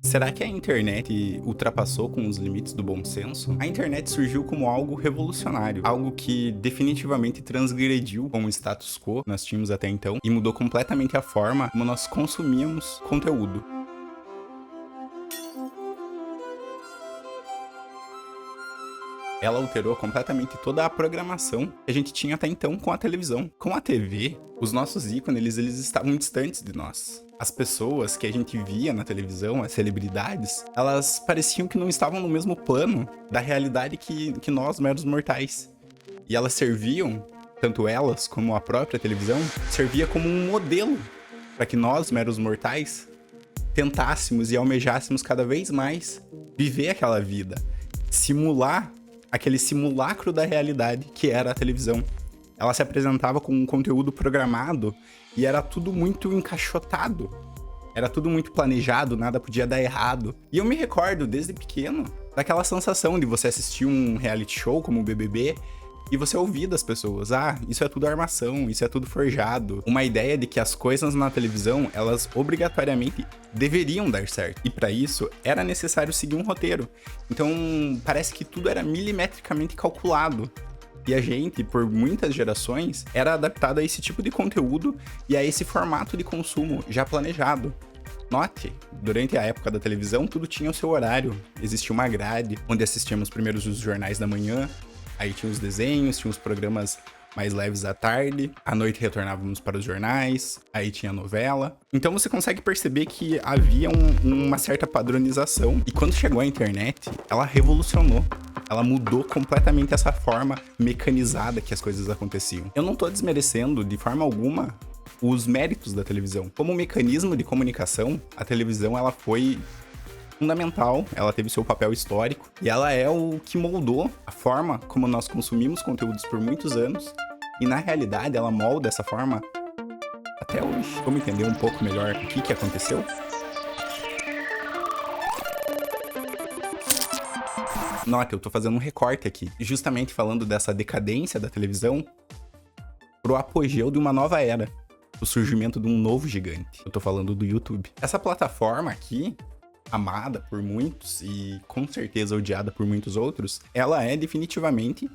Será que a internet ultrapassou com os limites do bom senso? A internet surgiu como algo revolucionário, algo que definitivamente transgrediu com o status quo que nós tínhamos até então e mudou completamente a forma como nós consumíamos conteúdo. Ela alterou completamente toda a programação que a gente tinha até então com a televisão. Com a TV, os nossos ícones, eles estavam distantes de nós. As pessoas que a gente via na televisão, as celebridades, elas pareciam que não estavam no mesmo plano da realidade que nós, meros mortais. E elas serviam, tanto elas como a própria televisão, servia como um modelo para que nós, meros mortais, tentássemos e almejássemos cada vez mais viver aquela vida, simular aquele simulacro da realidade que era a televisão. Ela se apresentava com um conteúdo programado e era tudo muito encaixotado. Era tudo muito planejado, nada podia dar errado. E eu me recordo, desde pequeno, daquela sensação de você assistir um reality show como o BBB e você ouvir das pessoas, isso é tudo armação, isso é tudo forjado. Uma ideia de que as coisas na televisão, elas obrigatoriamente deveriam dar certo. E para isso, era necessário seguir um roteiro. Então, parece que tudo era milimetricamente calculado. E a gente, por muitas gerações, era adaptado a esse tipo de conteúdo e a esse formato de consumo já planejado. Note, durante a época da televisão, tudo tinha o seu horário. Existia uma grade, onde assistíamos primeiro os jornais da manhã, aí tinha os desenhos, tinha os programas mais leves à tarde, à noite retornávamos para os jornais, aí tinha a novela. Então você consegue perceber que havia uma certa padronização, e quando chegou a internet, ela revolucionou. Ela mudou completamente essa forma mecanizada que as coisas aconteciam. Eu não tô desmerecendo de forma alguma os méritos da televisão. Como mecanismo de comunicação, a televisão ela foi fundamental, ela teve seu papel histórico e ela é o que moldou a forma como nós consumimos conteúdos por muitos anos e na realidade ela molda essa forma até hoje. Vamos entender um pouco melhor o que aconteceu? Nota, eu tô fazendo um recorte aqui, justamente falando dessa decadência da televisão pro apogeu de uma nova era, o surgimento de um novo gigante. Eu tô falando do YouTube. Essa plataforma aqui, amada por muitos e com certeza odiada por muitos outros, ela é definitivamente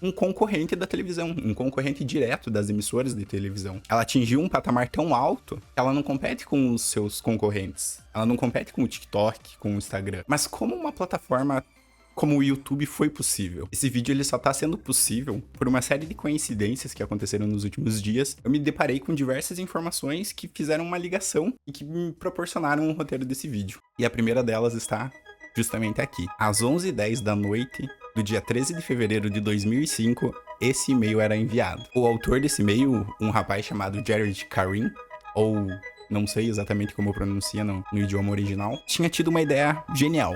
um concorrente da televisão, um concorrente direto das emissoras de televisão. Ela atingiu um patamar tão alto que ela não compete com os seus concorrentes. Ela não compete com o TikTok, com o Instagram. Mas como uma plataforma como o YouTube foi possível? Esse vídeo ele só tá sendo possível por uma série de coincidências que aconteceram nos últimos dias. Eu me deparei com diversas informações que fizeram uma ligação e que me proporcionaram o roteiro desse vídeo. E a primeira delas está justamente aqui. Às 11h10 da noite do dia 13 de fevereiro de 2005, esse e-mail era enviado. O autor desse e-mail, um rapaz chamado Jared Karim, ou não sei exatamente como pronuncia no idioma original, tinha tido uma ideia genial.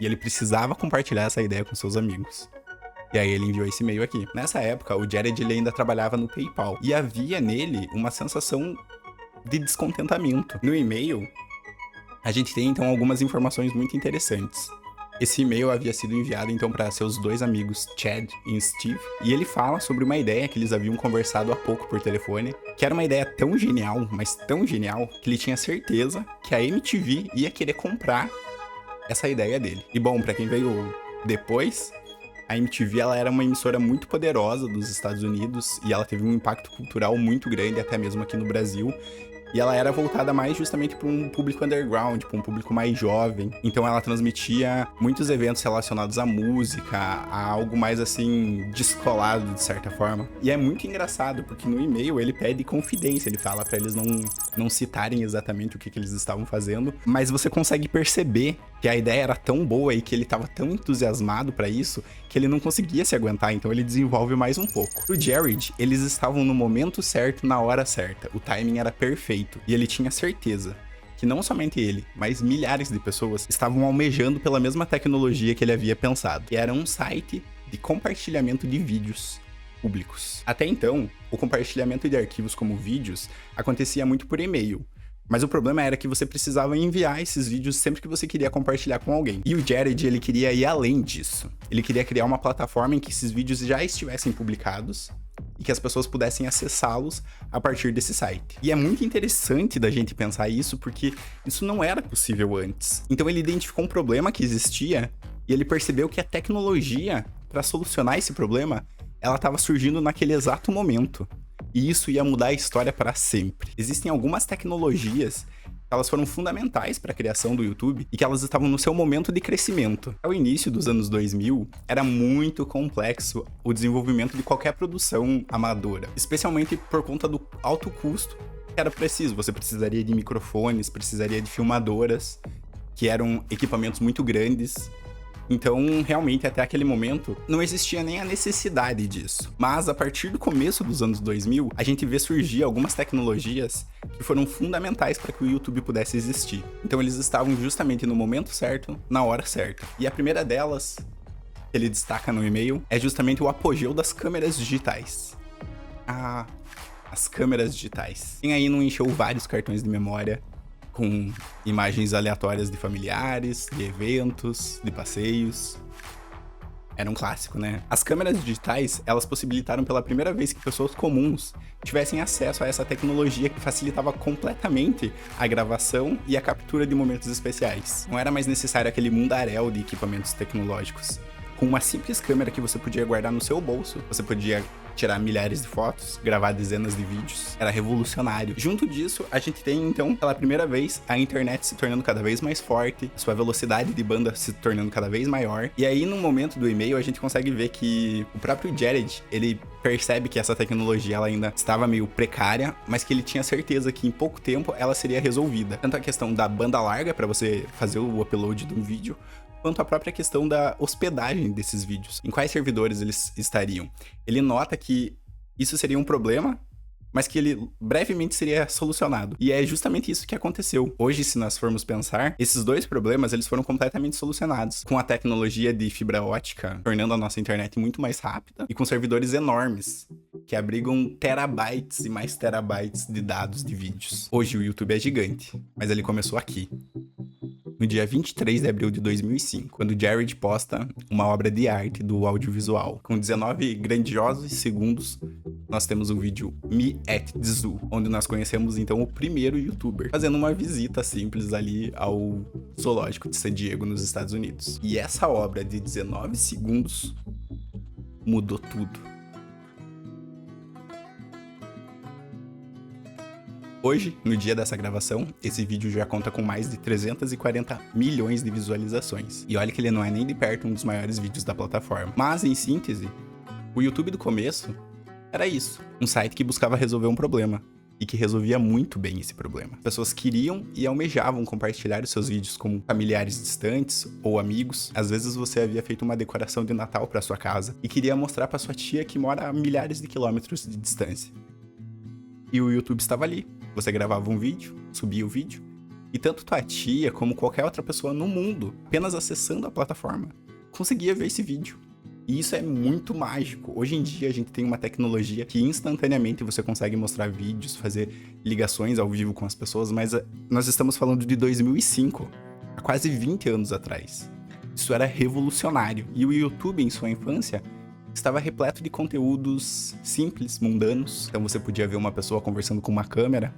E ele precisava compartilhar essa ideia com seus amigos. E aí ele enviou esse e-mail aqui. Nessa época, o Jared ele ainda trabalhava no PayPal. E havia nele uma sensação de descontentamento. No e-mail, a gente tem então algumas informações muito interessantes. Esse e-mail havia sido enviado então para seus dois amigos, Chad e Steve. E ele fala sobre uma ideia que eles haviam conversado há pouco por telefone. Que era uma ideia tão genial, mas tão genial, que ele tinha certeza que a MTV ia querer comprar essa ideia dele. E bom, pra quem veio depois, a MTV ela era uma emissora muito poderosa dos Estados Unidos e ela teve um impacto cultural muito grande, até mesmo aqui no Brasil. E ela era voltada mais justamente para um público underground, para um público mais jovem. Então ela transmitia muitos eventos relacionados à música, a algo mais assim, descolado de certa forma. E é muito engraçado, porque no e-mail ele pede confidência, ele fala para eles não citarem exatamente o que eles estavam fazendo, mas você consegue perceber que a ideia era tão boa e que ele estava tão entusiasmado para isso, que ele não conseguia se aguentar, então ele desenvolve mais um pouco. Pro Jared, eles estavam no momento certo, na hora certa. O timing era perfeito e ele tinha certeza que não somente ele, mas milhares de pessoas estavam almejando pela mesma tecnologia que ele havia pensado, que era um site de compartilhamento de vídeos públicos. Até então, o compartilhamento de arquivos como vídeos acontecia muito por e-mail. Mas o problema era que você precisava enviar esses vídeos sempre que você queria compartilhar com alguém. E o Jared, ele queria ir além disso. Ele queria criar uma plataforma em que esses vídeos já estivessem publicados e que as pessoas pudessem acessá-los a partir desse site. E é muito interessante da gente pensar isso, porque isso não era possível antes. Então ele identificou um problema que existia e ele percebeu que a tecnologia para solucionar esse problema, ela estava surgindo naquele exato momento. E isso ia mudar a história para sempre. Existem algumas tecnologias que elas foram fundamentais para a criação do YouTube e que elas estavam no seu momento de crescimento. Ao início dos anos 2000, era muito complexo o desenvolvimento de qualquer produção amadora, especialmente por conta do alto custo que era preciso. Você precisaria de microfones, precisaria de filmadoras, que eram equipamentos muito grandes. Então, realmente, até aquele momento, não existia nem a necessidade disso. Mas, a partir do começo dos anos 2000, a gente vê surgir algumas tecnologias que foram fundamentais para que o YouTube pudesse existir. Então, eles estavam justamente no momento certo, na hora certa. E a primeira delas, que ele destaca no e-mail, é justamente o apogeu das câmeras digitais. As câmeras digitais. Quem aí não encheu vários cartões de memória com imagens aleatórias de familiares, de eventos, de passeios? Era um clássico, né? As câmeras digitais, elas possibilitaram pela primeira vez que pessoas comuns tivessem acesso a essa tecnologia que facilitava completamente a gravação e a captura de momentos especiais. Não era mais necessário aquele mundaréu de equipamentos tecnológicos. Com uma simples câmera que você podia guardar no seu bolso, você podia tirar milhares de fotos, gravar dezenas de vídeos. Era revolucionário. Junto disso, a gente tem, então, pela primeira vez, a internet se tornando cada vez mais forte, sua velocidade de banda se tornando cada vez maior. E aí, no momento do e-mail, a gente consegue ver que o próprio Jared, ele percebe que essa tecnologia ela ainda estava meio precária, mas que ele tinha certeza que em pouco tempo ela seria resolvida. Tanto a questão da banda larga para você fazer o upload de um vídeo, quanto a própria questão da hospedagem desses vídeos, em quais servidores eles estariam. Ele nota que isso seria um problema, mas que ele brevemente seria solucionado. E é justamente isso que aconteceu. Hoje, se nós formos pensar, esses dois problemas, eles foram completamente solucionados, com a tecnologia de fibra ótica, tornando a nossa internet muito mais rápida, e com servidores enormes, que abrigam terabytes e mais terabytes de dados de vídeos. Hoje o YouTube é gigante, mas ele começou aqui, no dia 23 de abril de 2005, quando Jared posta uma obra de arte do audiovisual. Com 19 grandiosos segundos, nós temos o vídeo Me at the Zoo, onde nós conhecemos então o primeiro youtuber, fazendo uma visita simples ali ao zoológico de San Diego, nos Estados Unidos. E essa obra de 19 segundos mudou tudo. Hoje, no dia dessa gravação, esse vídeo já conta com mais de 340 milhões de visualizações. E olha que ele não é nem de perto um dos maiores vídeos da plataforma. Mas, em síntese, o YouTube do começo era isso. Um site que buscava resolver um problema. E que resolvia muito bem esse problema. Pessoas queriam e almejavam compartilhar os seus vídeos com familiares distantes ou amigos. Às vezes você havia feito uma decoração de Natal para sua casa e queria mostrar para sua tia que mora a milhares de quilômetros de distância. E o YouTube estava ali. Você gravava um vídeo, subia o vídeo, e tanto tua tia como qualquer outra pessoa no mundo, apenas acessando a plataforma, conseguia ver esse vídeo. E isso é muito mágico. Hoje em dia a gente tem uma tecnologia que instantaneamente você consegue mostrar vídeos, fazer ligações ao vivo com as pessoas, mas nós estamos falando de 2005, há quase 20 anos atrás. Isso era revolucionário. E o YouTube, em sua infância, estava repleto de conteúdos simples, mundanos. Então você podia ver uma pessoa conversando com uma câmera,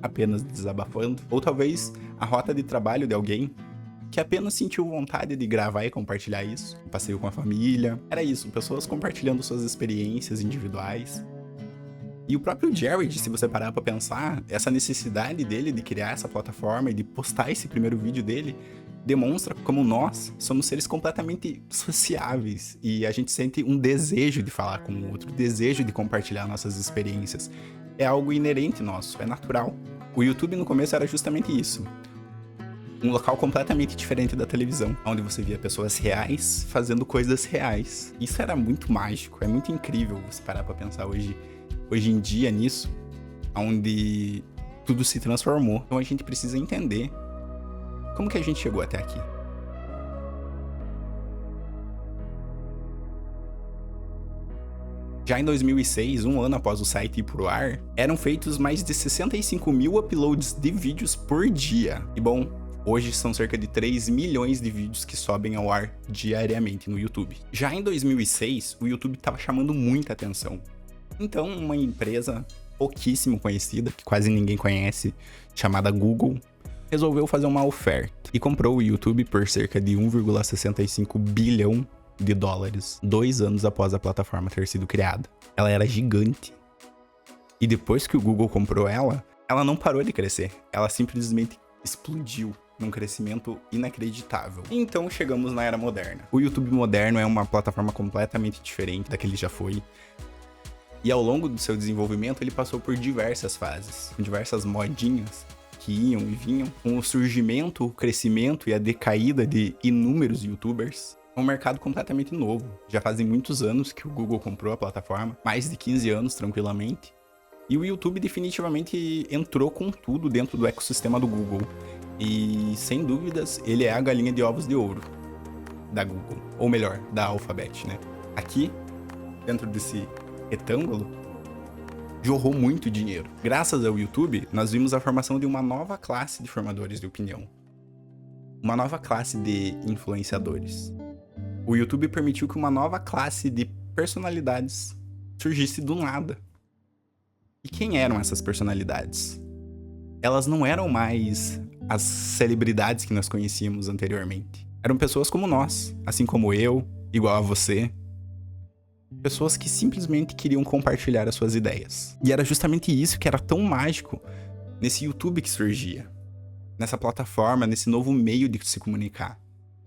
apenas desabafando. Ou talvez a rota de trabalho de alguém que apenas sentiu vontade de gravar e compartilhar isso. Um passeio com a família. Era isso, pessoas compartilhando suas experiências individuais. E o próprio Jared, se você parar pra pensar, essa necessidade dele de criar essa plataforma e de postar esse primeiro vídeo dele, demonstra como nós somos seres completamente sociáveis e a gente sente um desejo de falar com o outro, desejo de compartilhar nossas experiências. É algo inerente nosso, é natural. O YouTube no começo era justamente isso. Um local completamente diferente da televisão, onde você via pessoas reais fazendo coisas reais. Isso era muito mágico, é muito incrível você parar pra pensar hoje em dia nisso, onde tudo se transformou. Então a gente precisa entender como que a gente chegou até aqui. Já em 2006, um ano após o site ir pro ar, eram feitos mais de 65 mil uploads de vídeos por dia. E bom, hoje são cerca de 3 milhões de vídeos que sobem ao ar diariamente no YouTube. Já em 2006, o YouTube estava chamando muita atenção. Então, uma empresa pouquíssimo conhecida, que quase ninguém conhece, chamada Google, resolveu fazer uma oferta e comprou o YouTube por cerca de 1,65 bilhão de dólares, 2 anos após a plataforma ter sido criada. Ela era gigante. E depois que o Google comprou ela não parou de crescer. Ela simplesmente explodiu num crescimento inacreditável. Então chegamos na era moderna. O YouTube moderno é uma plataforma completamente diferente da que ele já foi. E ao longo do seu desenvolvimento ele passou por diversas fases, diversas modinhas que iam e vinham, com o surgimento, o crescimento e a decaída de inúmeros YouTubers. É um mercado completamente novo. Já fazem muitos anos que o Google comprou a plataforma, mais de 15 anos tranquilamente. E o YouTube definitivamente entrou com tudo dentro do ecossistema do Google. E, sem dúvidas, ele é a galinha de ovos de ouro da Google. Ou melhor, da Alphabet, né? Aqui, dentro desse retângulo, jorrou muito dinheiro. Graças ao YouTube, nós vimos a formação de uma nova classe de formadores de opinião. Uma nova classe de influenciadores. O YouTube permitiu que uma nova classe de personalidades surgisse do nada. E quem eram essas personalidades? Elas não eram mais as celebridades que nós conhecíamos anteriormente. Eram pessoas como nós, assim como eu, igual a você. Pessoas que simplesmente queriam compartilhar as suas ideias. E era justamente isso que era tão mágico nesse YouTube que surgia. Nessa plataforma, nesse novo meio de se comunicar.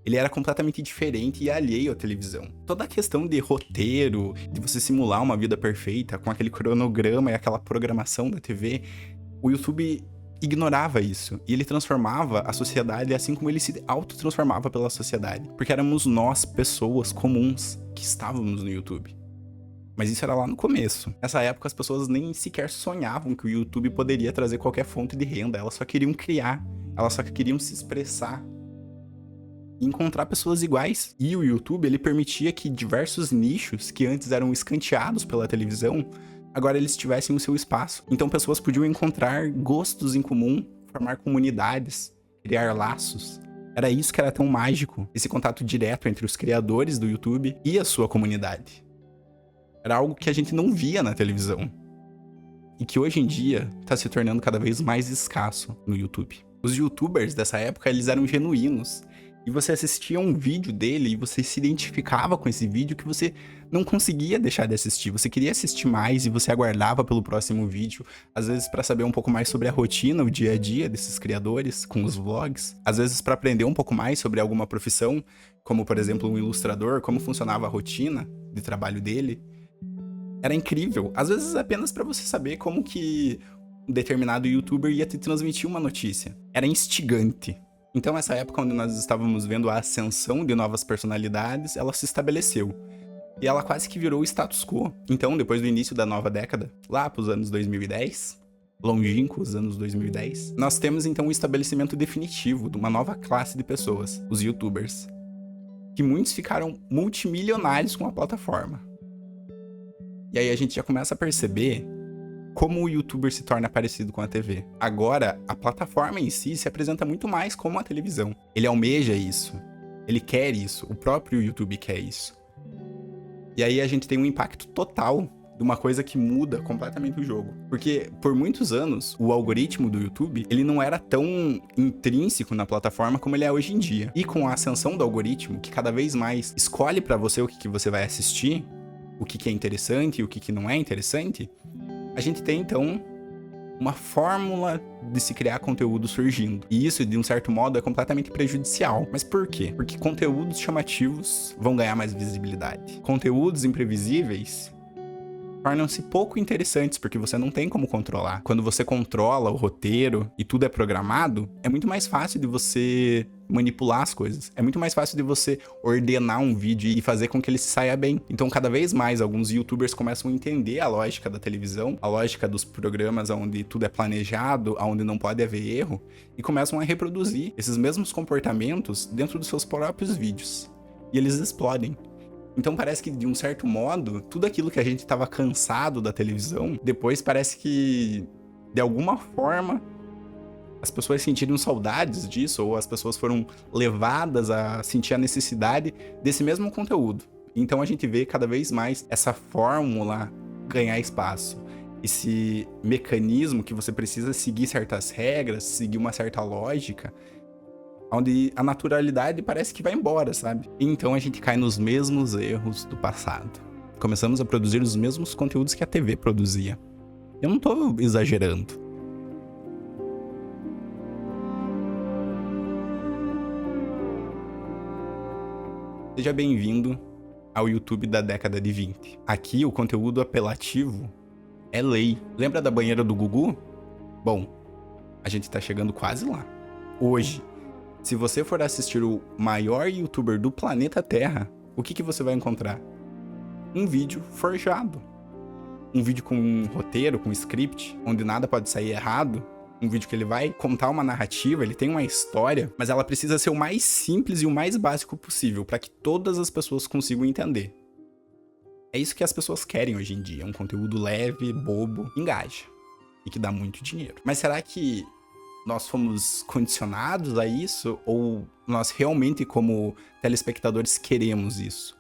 Ele era completamente diferente e alheio à televisão. Toda a questão de roteiro, de você simular uma vida perfeita com aquele cronograma e aquela programação da TV, o YouTube ignorava isso. E ele transformava a sociedade assim como ele se autotransformava pela sociedade. Porque éramos nós, pessoas comuns, que estávamos no YouTube. Mas isso era lá no começo. Nessa época as pessoas nem sequer sonhavam que o YouTube poderia trazer qualquer fonte de renda. Elas só queriam criar, elas só queriam se expressar. E encontrar pessoas iguais. E o YouTube, ele permitia que diversos nichos que antes eram escanteados pela televisão, agora eles tivessem o seu espaço. Então pessoas podiam encontrar gostos em comum, formar comunidades, criar laços. Era isso que era tão mágico, esse contato direto entre os criadores do YouTube e a sua comunidade. Era algo que a gente não via na televisão. E que hoje em dia está se tornando cada vez mais escasso no YouTube. Os YouTubers dessa época, eles eram genuínos. E você assistia um vídeo dele e você se identificava com esse vídeo que você não conseguia deixar de assistir. Você queria assistir mais e você aguardava pelo próximo vídeo. Às vezes para saber um pouco mais sobre a rotina, o dia a dia desses criadores, com os vlogs. Às vezes para aprender um pouco mais sobre alguma profissão, como por exemplo um ilustrador, como funcionava a rotina de trabalho dele. Era incrível. Às vezes apenas para você saber como que um determinado youtuber ia te transmitir uma notícia. Era instigante. Então essa época onde nós estávamos vendo a ascensão de novas personalidades, ela se estabeleceu. E ela quase que virou o status quo. Então, depois do início da nova década, lá para os anos 2010, longínquos anos 2010, nós temos então o estabelecimento definitivo de uma nova classe de pessoas, os youtubers. Que muitos ficaram multimilionários com a plataforma. E aí a gente já começa a perceber como o youtuber se torna parecido com a TV. Agora, a plataforma em si se apresenta muito mais como a televisão. Ele almeja isso. Ele quer isso. O próprio YouTube quer isso. E aí a gente tem um impacto total de uma coisa que muda completamente o jogo. Porque por muitos anos, o algoritmo do YouTube, ele não era tão intrínseco na plataforma como ele é hoje em dia. E com a ascensão do algoritmo, que cada vez mais escolhe pra você o que você vai assistir, o que é interessante e o que não é interessante, a gente tem, então, uma fórmula de se criar conteúdo surgindo. E isso, de um certo modo, é completamente prejudicial. Mas por quê? Porque conteúdos chamativos vão ganhar mais visibilidade. Conteúdos imprevisíveis tornam-se pouco interessantes, porque você não tem como controlar. Quando você controla o roteiro e tudo é programado, é muito mais fácil de você manipular as coisas. É muito mais fácil de você ordenar um vídeo e fazer com que ele saia bem. Então, cada vez mais, alguns youtubers começam a entender a lógica da televisão, a lógica dos programas onde tudo é planejado, onde não pode haver erro, e começam a reproduzir esses mesmos comportamentos dentro dos seus próprios vídeos. E eles explodem. Então parece que, de um certo modo, tudo aquilo que a gente estava cansado da televisão, depois parece que, de alguma forma, as pessoas sentiram saudades disso, ou as pessoas foram levadas a sentir a necessidade desse mesmo conteúdo. Então a gente vê cada vez mais essa fórmula ganhar espaço. Esse mecanismo que você precisa seguir certas regras, seguir uma certa lógica, onde a naturalidade parece que vai embora, sabe? Então a gente cai nos mesmos erros do passado. Começamos a produzir os mesmos conteúdos que a TV produzia. Eu não tô exagerando. Seja bem-vindo ao YouTube da década de 20. Aqui o conteúdo apelativo é lei. Lembra da banheira do Gugu? Bom, a gente tá chegando quase lá. Hoje, se você for assistir o maior youtuber do planeta Terra, o que você vai encontrar? Um vídeo forjado. Um vídeo com um roteiro, com um script, onde nada pode sair errado. Um vídeo que ele vai contar uma narrativa, ele tem uma história, mas ela precisa ser o mais simples e o mais básico possível, para que todas as pessoas consigam entender. É isso que as pessoas querem hoje em dia, um conteúdo leve, bobo, engaja e que dá muito dinheiro. Mas será que nós fomos condicionados a isso ou nós realmente como telespectadores queremos isso?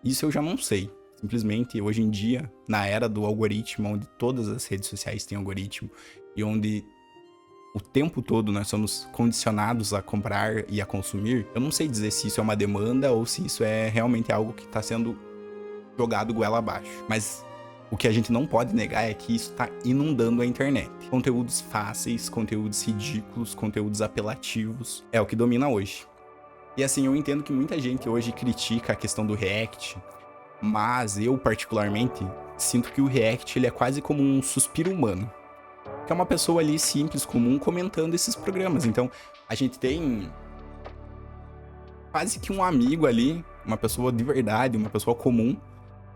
Isso eu já não sei. Simplesmente hoje em dia, na era do algoritmo, onde todas as redes sociais têm algoritmo e onde o tempo todo nós somos condicionados a comprar e a consumir, eu não sei dizer se isso é uma demanda ou se isso é realmente algo que está sendo jogado goela abaixo. Mas o que a gente não pode negar é que isso tá inundando a internet. Conteúdos fáceis, conteúdos ridículos, conteúdos apelativos, é o que domina hoje. E assim, eu entendo que muita gente hoje critica a questão do React, mas eu particularmente sinto que o React ele é quase como um suspiro humano. Que é uma pessoa ali simples, comum, comentando esses programas. Então, a gente tem quase que um amigo ali, uma pessoa de verdade, uma pessoa comum,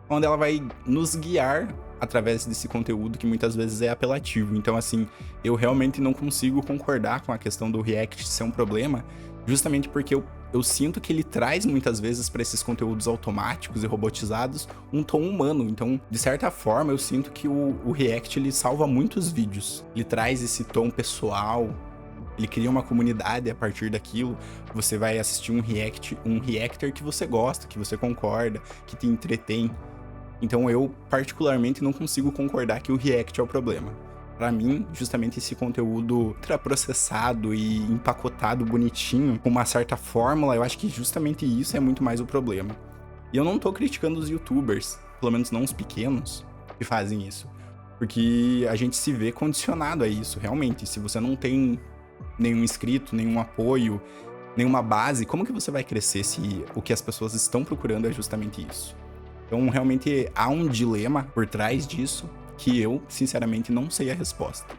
onde ela vai nos guiar através desse conteúdo que muitas vezes é apelativo. Então, assim, eu realmente não consigo concordar com a questão do React ser um problema, justamente porque eu sinto que ele traz muitas vezes para esses conteúdos automáticos e robotizados um tom humano. Então, de certa forma, eu sinto que o React ele salva muitos vídeos. Ele traz esse tom pessoal, ele cria uma comunidade a partir daquilo. Você vai assistir um reactor que você gosta, que você concorda, que te entretém. Então eu, particularmente, não consigo concordar que o React é o problema. Pra mim, justamente esse conteúdo ultraprocessado e empacotado bonitinho, com uma certa fórmula, eu acho que justamente isso é muito mais o problema. E eu não tô criticando os youtubers, pelo menos não os pequenos, que fazem isso. Porque a gente se vê condicionado a isso, realmente. Se você não tem nenhum inscrito, nenhum apoio, nenhuma base, como que você vai crescer se o que as pessoas estão procurando é justamente isso? Então, realmente, há um dilema por trás disso que eu, sinceramente, não sei a resposta.